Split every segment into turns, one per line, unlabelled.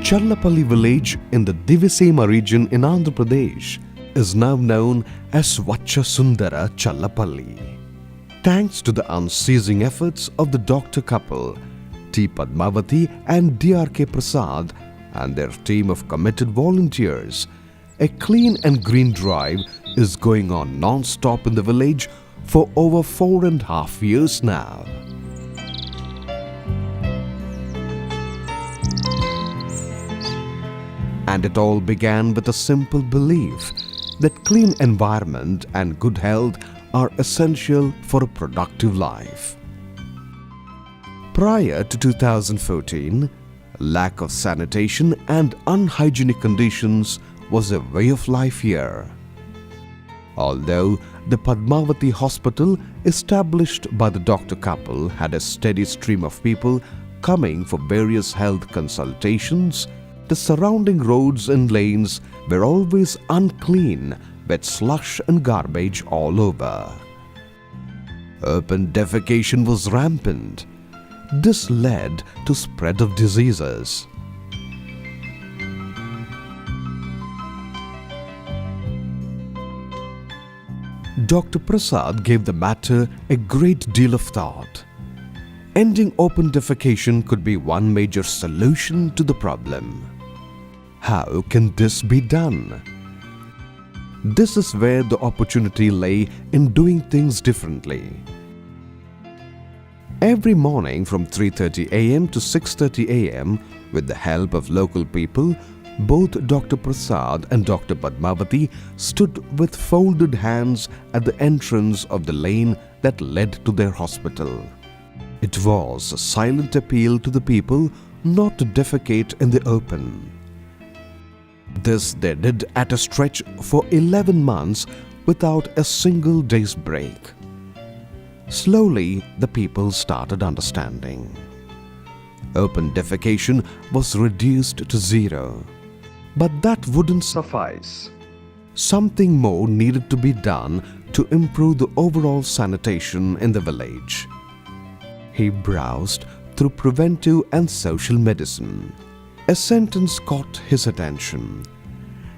Challapalli village in the Divasima region in Andhra Pradesh is now known as Swachha Sundara Challapalli. Thanks to the unceasing efforts of the doctor couple, T. Padmavati and D.R.K. Prasad and their team of committed volunteers, a clean and green drive is going on non-stop in the village for over 4.5 years now. And it all began with a simple belief that clean environment and good health are essential for a productive life. Prior to 2014, lack of sanitation and unhygienic conditions was a way of life here. Although the Padmavati Hospital established by the doctor couple had a steady stream of people coming for various health consultations, the surrounding roads and lanes were always unclean with slush and garbage all over. Open defecation was rampant. This led to spread of diseases. Dr. Prasad gave the matter a great deal of thought. Ending open defecation could be one major solution to the problem. How can this be done? This is where the opportunity lay in doing things differently. Every morning from 3:30 a.m. to 6:30 a.m., with the help of local people, both Dr. Prasad and Dr. Padmavati stood with folded hands at the entrance of the lane that led to their hospital. It was a silent appeal to the people not to defecate in the open. This they did at a stretch for 11 months without a single day's break. Slowly, the people started understanding. Open defecation was reduced to zero. But that wouldn't suffice. Something more needed to be done to improve the overall sanitation in the village. He browsed through preventive and social medicine. A sentence caught his attention.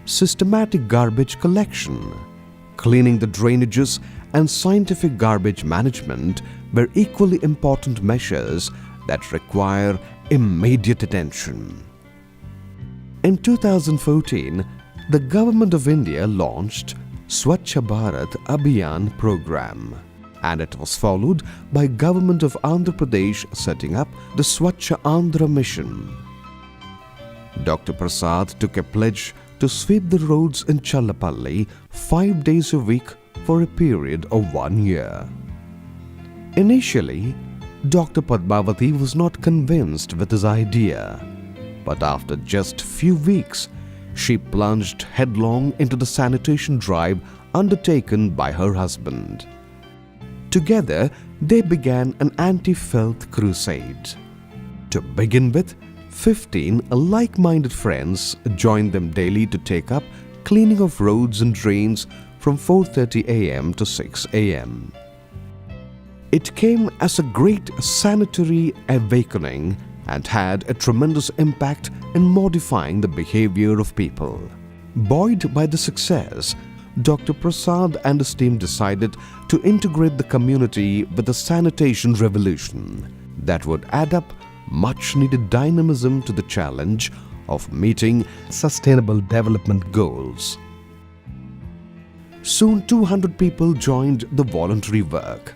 Systematic garbage collection, cleaning the drainages, and scientific garbage management were equally important measures that require immediate attention. In 2014, the Government of India launched Swachha Bharat Abhiyan program, and it was followed by Government of Andhra Pradesh setting up the Swachha Andhra mission. Dr. Prasad took a pledge to sweep the roads in Challapalli 5 days a week for a period of 1 year. Initially, Dr. Padmavati was not convinced with his idea, but after just few weeks, she plunged headlong into the sanitation drive undertaken by her husband. Together, they began an anti-filth crusade. To begin with, 15 like-minded friends joined them daily to take up cleaning of roads and drains from 4:30 a.m. to 6 a.m. It came as a great sanitary awakening and had a tremendous impact in modifying the behavior of people. Buoyed by the success, Dr. Prasad and his team decided to integrate the community with a sanitation revolution that would add up much-needed dynamism to the challenge of meeting sustainable development goals. Soon 200 people joined the voluntary work.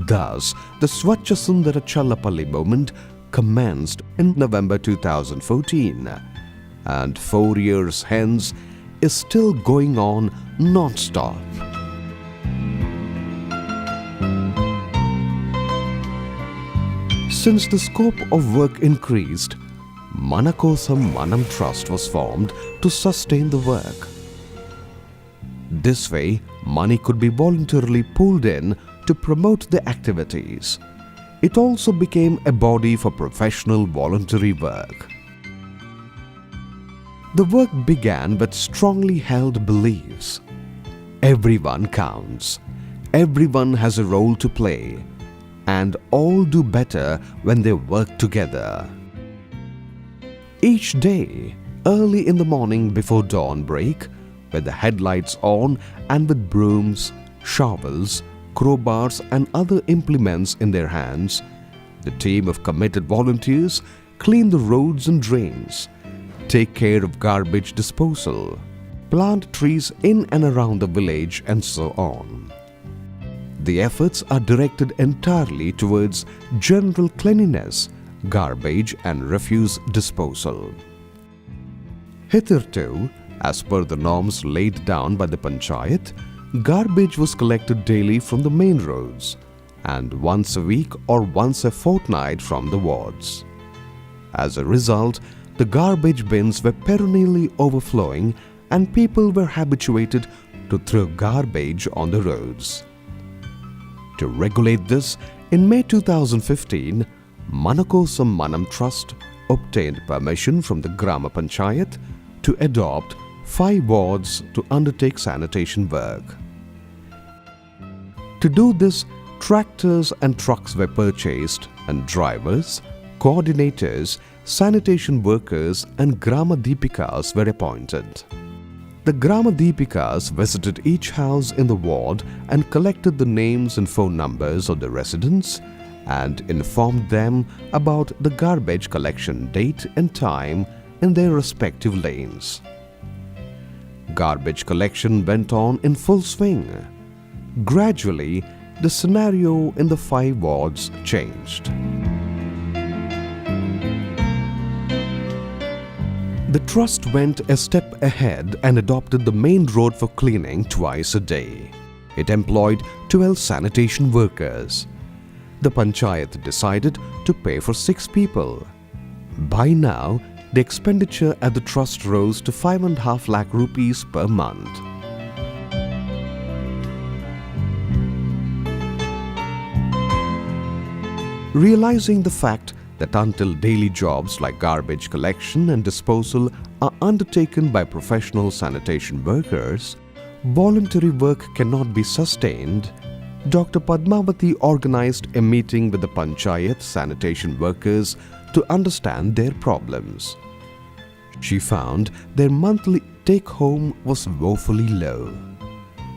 Thus, the Swachha Sundara Challapalli movement commenced in November 2014 and 4 years hence is still going on non-stop. Since the scope of work increased, Manakosam Manam Trust was formed to sustain the work. This way, money could be voluntarily pooled in to promote the activities. It also became a body for professional voluntary work. The work began with strongly held beliefs. Everyone counts. Everyone has a role to play. And all do better when they work together. Each day, early in the morning before dawn break, with the headlights on and with brooms, shovels, crowbars and other implements in their hands, the team of committed volunteers clean the roads and drains, take care of garbage disposal, plant trees in and around the village and so on. The efforts are directed entirely towards general cleanliness, garbage and refuse disposal. Hitherto, as per the norms laid down by the Panchayat, garbage was collected daily from the main roads and once a week or once a fortnight from the wards. As a result, the garbage bins were perennially overflowing and people were habituated to throw garbage on the roads. To regulate this, in May 2015, Manakosam Manam Trust obtained permission from the Grama Panchayat to adopt 5 wards to undertake sanitation work. To do this, tractors and trucks were purchased and drivers, coordinators, sanitation workers and Grama Deepikas were appointed. The Grama Deepikas visited each house in the ward and collected the names and phone numbers of the residents and informed them about the garbage collection date and time in their respective lanes. Garbage collection went on in full swing. Gradually, the scenario in the 5 wards changed. The trust went a step ahead and adopted the main road for cleaning twice a day. It employed 12 sanitation workers. The Panchayat decided to pay for 6 people. By now, the expenditure at the trust rose to 5.5 lakh rupees per month. Realizing the fact that until daily jobs like garbage collection and disposal are undertaken by professional sanitation workers, voluntary work cannot be sustained, Dr. Padmavati organized a meeting with the Panchayat sanitation workers to understand their problems. She found their monthly take-home was woefully low.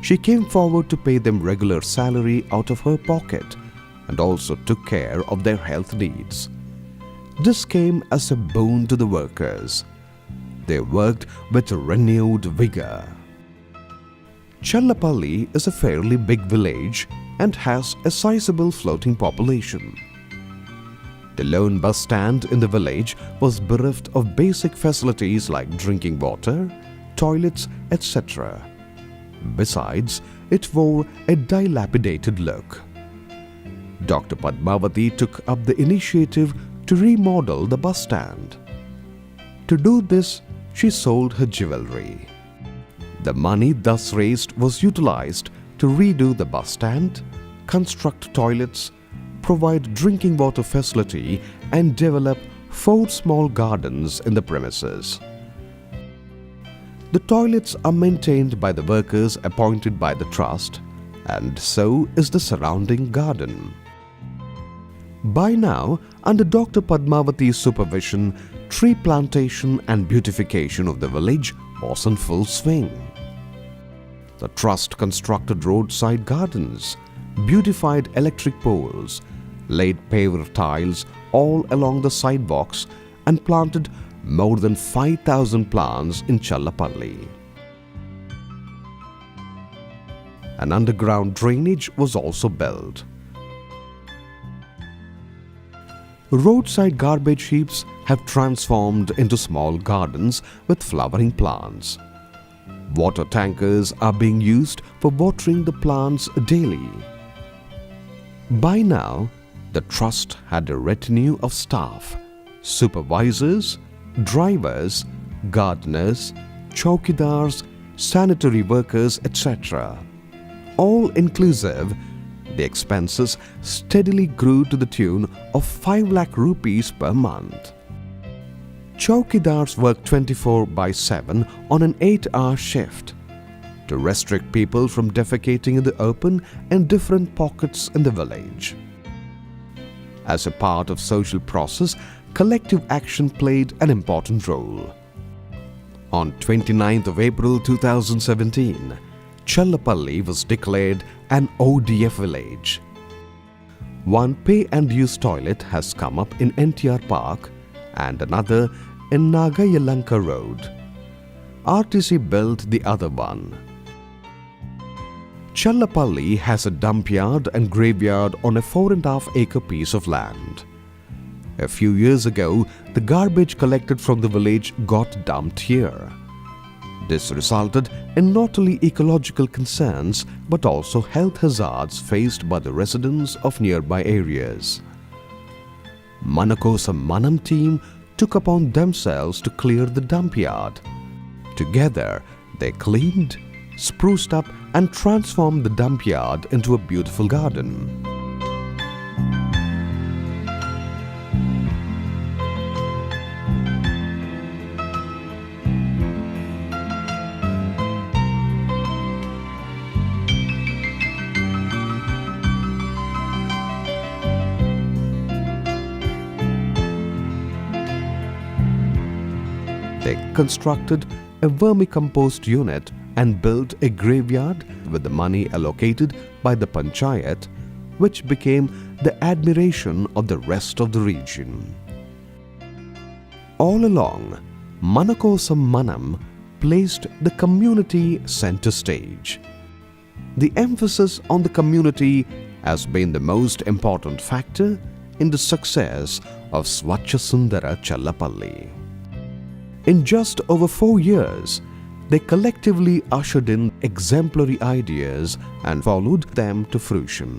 She came forward to pay them regular salary out of her pocket and also took care of their health needs. This came as a boon to the workers. They worked with renewed vigor. Challapalli is a fairly big village and has a sizable floating population. The lone bus stand in the village was bereft of basic facilities like drinking water, toilets, etc. Besides, it wore a dilapidated look. Dr. Padmavati took up the initiative to remodel the bus stand. To do this, she sold her jewelry. The money thus raised was utilized to redo the bus stand, construct toilets, provide drinking water facility and develop 4 small gardens in the premises. The toilets are maintained by the workers appointed by the trust, and so is the surrounding garden. By now, under Dr. Padmavati's supervision, tree plantation and beautification of the village was in full swing. The trust constructed roadside gardens, beautified electric poles, laid paver tiles all along the sidewalks and planted more than 5,000 plants in Challapalli. An underground drainage was also built. Roadside garbage heaps have transformed into small gardens with flowering plants. Water tankers are being used for watering the plants daily. By now, the trust had a retinue of staff, supervisors, drivers, gardeners, chowkidars, sanitary workers, etc. All inclusive, the expenses steadily grew to the tune of 5 lakh rupees per month. Chowkidars worked 24/7 on an 8-hour shift to restrict people from defecating in the open in different pockets in the village. As a part of social process, collective action played an important role. On 29th of April 2017, Challapalli was declared an ODF village. One pay-and-use toilet has come up in NTR Park and another in Nagayalanka Road. RTC built the other one. Challapalli has a dump yard and graveyard on a 4.5 acre piece of land. A few years ago, the garbage collected from the village got dumped here. This resulted in not only ecological concerns but also health hazards faced by the residents of nearby areas. Manakosa Manam team took upon themselves to clear the dump yard. Together, they cleaned, spruced up and transformed the dump yard into a beautiful garden. They constructed a vermicompost unit and built a graveyard with the money allocated by the panchayat, which became the admiration of the rest of the region. All along, Manakosa Manam placed the community center stage. The emphasis on the community has been the most important factor in the success of Swachha Sundara Challapalli. In just over 4 years, they collectively ushered in exemplary ideas and followed them to fruition.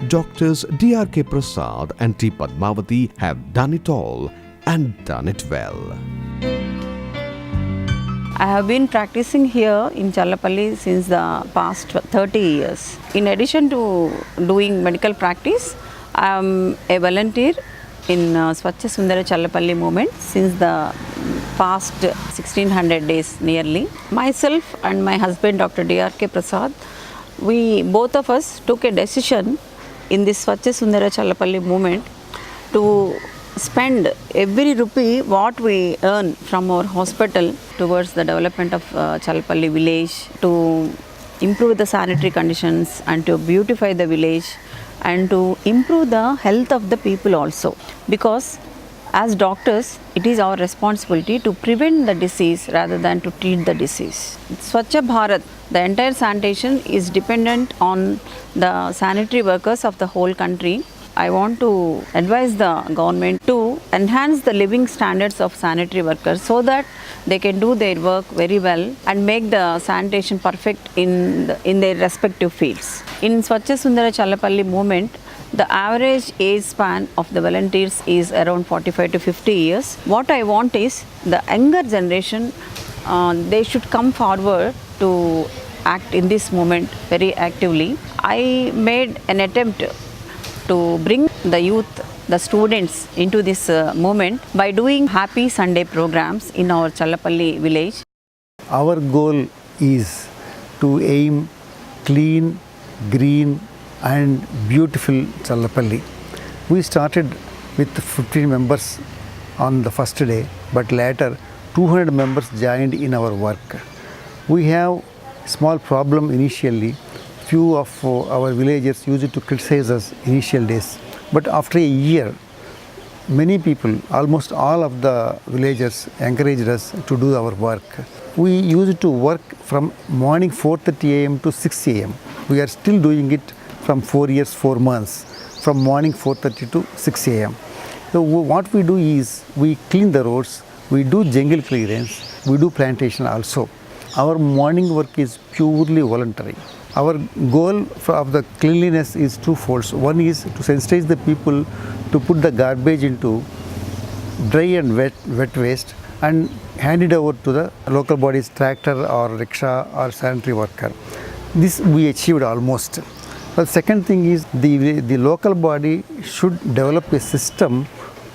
Doctors D.R.K. Prasad and T. Padmavati have done it all and done it well.
I have been practicing here in Challapalli since the past 30 years. In addition to doing medical practice, I am a volunteer in Swachha Sundara Challapalli movement since the past 1600 days nearly. Myself and my husband Dr. D.R.K. Prasad, we both of us took a decision in this Swachha Sundara Challapalli movement to spend every rupee what we earn from our hospital towards the development of Challapalli village, to improve the sanitary conditions and to beautify the village and to improve the health of the people also. Because as doctors, it is our responsibility to prevent the disease rather than to treat the disease. Swachha Bharat, the entire sanitation is dependent on the sanitary workers of the whole country. I want to advise the government to enhance the living standards of sanitary workers so that they can do their work very well and make the sanitation perfect in their respective fields. In Swachha Sundara Challapalli movement, the average age span of the volunteers is around 45 to 50 years. What I want is the younger generation, they should come forward to act in this movement very actively. I made an attempt to bring the youth, the students into this movement by doing happy Sunday programs in our Challapalli village.
Our goal is to aim clean, green and beautiful Challapalli. We started with 15 members on the first day, but later 200 members joined in our work. We have small problem initially. Few of our villagers used to criticize us initial days, but after a year, many people, almost all of the villagers encouraged us to do our work. We used to work from morning 4:30 a.m. to 6 a.m. We are still doing it from 4 years, 4 months, from morning 4:30 to 6 a.m. So what we do is we clean the roads, we do jungle clearance, we do plantation also. Our morning work is purely voluntary. Our goal of the cleanliness is twofold. One is to sensitize the people to put the garbage into dry and wet waste and hand it over to the local bodies, tractor or rickshaw or sanitary worker. This we achieved almost. The second thing is the local body should develop a system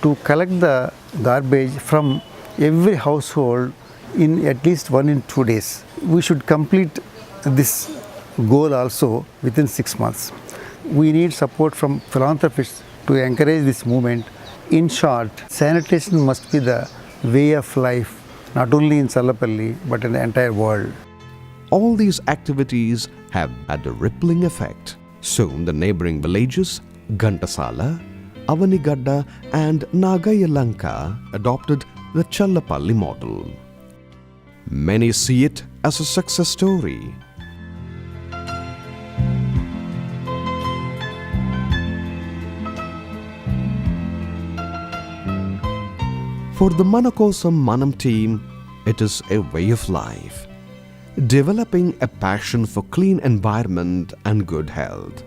to collect the garbage from every household in at least 1 in 2 days. We should complete this goal also within 6 months. We need support from philanthropists to encourage this movement. In short, sanitation must be the way of life, not only in Challapalli but in the entire world.
All these activities have had a rippling effect. Soon the neighboring villages, Ghantasala, Avanigadda and Nagayalanka adopted the Challapalli model. Many see it as a success story. For the Manakosam Manam team, it is a way of life, developing a passion for clean environment and good health.